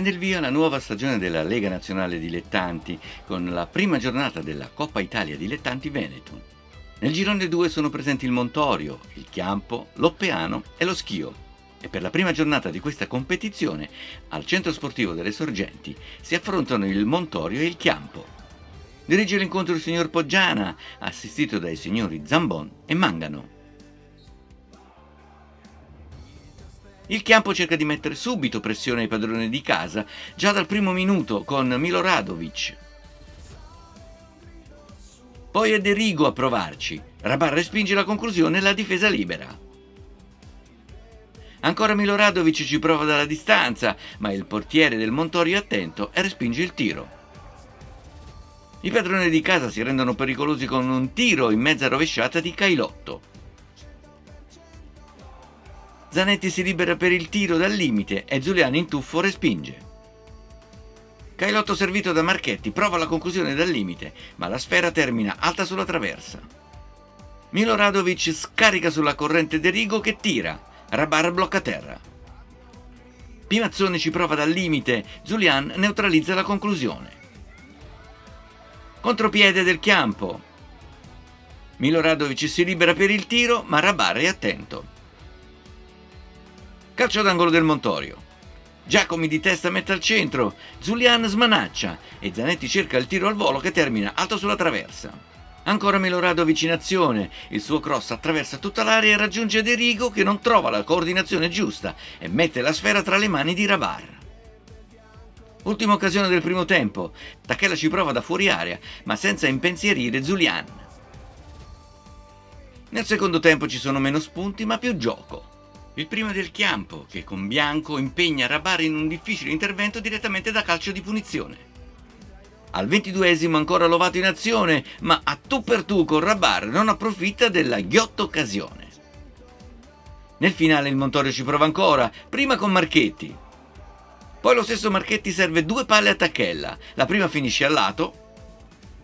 prende il via la nuova stagione della Lega Nazionale Dilettanti con la prima giornata della Coppa Italia Dilettanti Veneto. Nel girone 2 sono presenti il Montorio, il Chiampo, l'Oppeano e lo Schio. E per la prima giornata di questa competizione, al Centro Sportivo delle Sorgenti, si affrontano il Montorio e il Chiampo. Dirige l'incontro il signor Poggiana, assistito dai signori Zambon e Mangano. Il Chiampo cerca di mettere subito pressione ai padroni di casa, già dal primo minuto con Miloradovic. Poi è De Rigo a provarci. Rabar respinge la conclusione e la difesa libera. Ancora Miloradovic ci prova dalla distanza, ma il portiere del Montorio è attento e respinge il tiro. I padroni di casa si rendono pericolosi con un tiro in mezza rovesciata di Cailotto. Zanetti si libera per il tiro dal limite e Zuliani in tuffo respinge. Cailotto, servito da Marchetti, prova la conclusione dal limite, ma la sfera termina alta sulla traversa. Miloradovic scarica sulla corrente De Rigo che tira. Rabar blocca terra. Pimazzoni ci prova dal limite, Zulian neutralizza la conclusione. Contropiede del Chiampo. Miloradovic si libera per il tiro, ma Rabar è attento. Calcio d'angolo del Montorio. Giacomi di testa mette al centro, Zulian smanaccia e Zanetti cerca il tiro al volo che termina alto sulla traversa. Ancora Miloradovic in azione, il suo cross attraversa tutta l'area e raggiunge De Rigo che non trova la coordinazione giusta e mette la sfera tra le mani di Rabar. Ultima occasione del primo tempo, Tachella ci prova da fuori area ma senza impensierire Zulian. Nel secondo tempo ci sono meno spunti ma più gioco. Il primo è del Chiampo, che con Bianco impegna Rabar in un difficile intervento direttamente da calcio di punizione. Al 22esimo ancora Lovato in azione, ma a tu per tu con Rabar non approfitta della ghiotta occasione. Nel finale il Montorio ci prova ancora, prima con Marchetti. Poi lo stesso Marchetti serve 2 palle a Tachella, la prima finisce al lato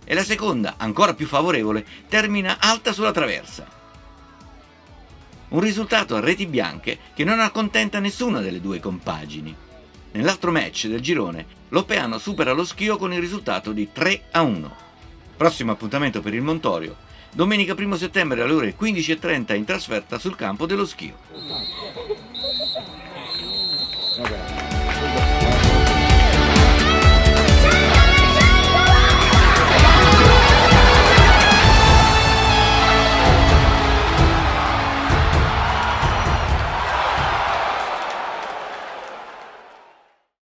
e la seconda, ancora più favorevole, termina alta sulla traversa. Un risultato a reti bianche che non accontenta nessuna delle due compagini. Nell'altro match del girone, l'Oppeano supera lo Schio con il risultato di 3-1. Prossimo appuntamento per il Montorio, domenica 1 settembre alle ore 15:30 in trasferta sul campo dello Schio.